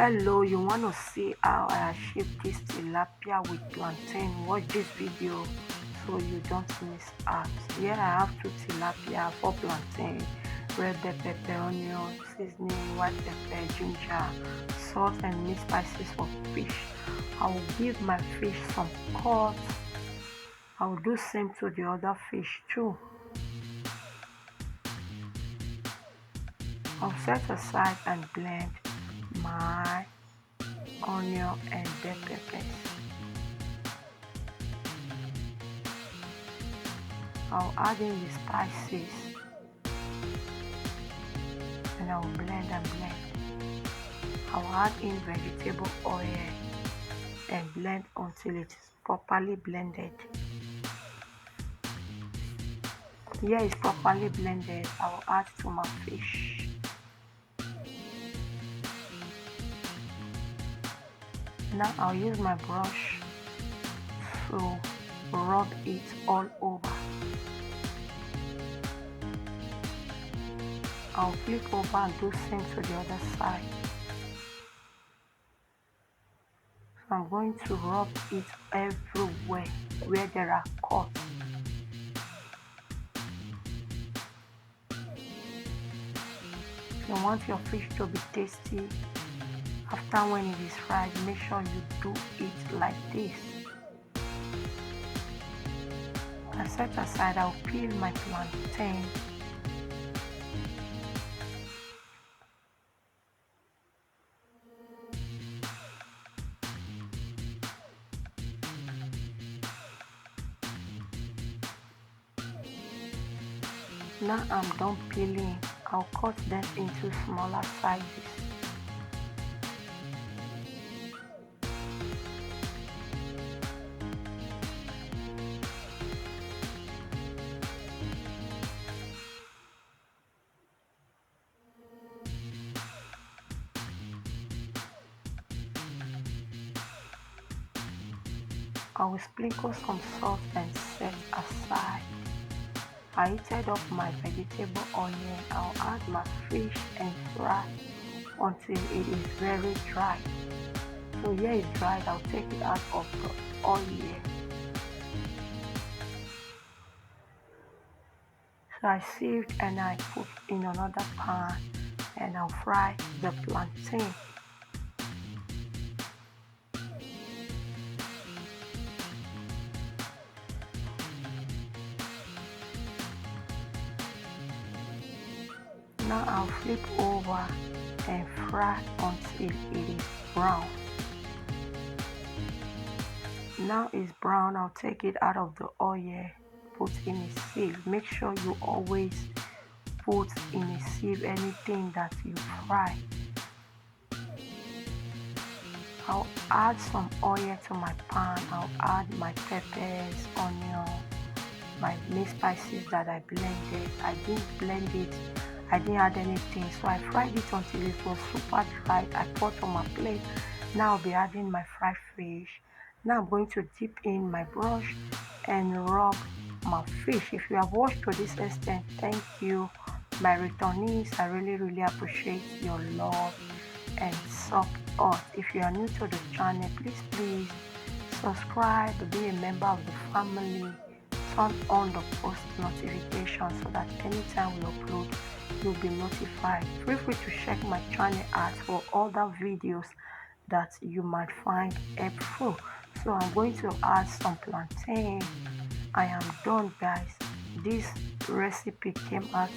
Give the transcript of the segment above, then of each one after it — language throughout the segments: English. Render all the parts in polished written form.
Hello, you want to see how I achieve this tilapia with plantain? Watch this video so you don't miss out. Here I have 2 tilapia, 4 plantain, red bell pepper, onion, seasoning, white pepper, ginger, salt and meat spices for fish. I will give my fish some cut. I will do same to the other fish too. I'll set aside and blend my onion and bell peppers. I'll add in the spices and I'll blend and blend. I'll add in vegetable oil and blend until it is properly blended. Here is properly blended. I'll add to my fish. Now I'll use my brush to rub it all over. I'll flip over and do same to the other side. So I'm going to rub it everywhere where there are cuts. If you want your fish to be tasty, after when it is fried, make sure you do it like this. I set aside, I'll peel my plantain. Now I'm done peeling, I'll cut them into smaller sizes. I will sprinkle some salt and set aside. I heated up my vegetable oil. I'll add my fish and fry until it is very dry. So here it's dried, I'll take it out of the oil. So I sieved and I put in another pan and I'll fry the plantain. Now I'll flip over and fry until it is brown. Now it's brown, I'll take it out of the oil, put in a sieve. Make sure you always put in a sieve anything that you fry. I'll add some oil to my pan. I'll add my peppers, onion, my meat spices that I blended. I didn't blend it, I didn't add anything, so I fried it until it was super dry. I put on my plate. Now I'll be adding my fried fish. Now I'm going to dip in my brush and rub my fish. If you have watched to this extent, thank you. My returnees, I really appreciate your love and support. If you are new to the channel, please subscribe, be a member of the family, turn on the post notification so that anytime we upload, you'll be notified. Feel free to check my channel out for other videos that you might find helpful. So I'm going to add some plantain. I am done, guys. This recipe came out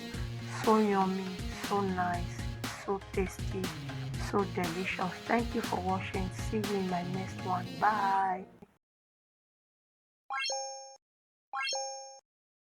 so yummy, so nice, so tasty, so delicious. Thank you for watching. See you in my next one. Bye.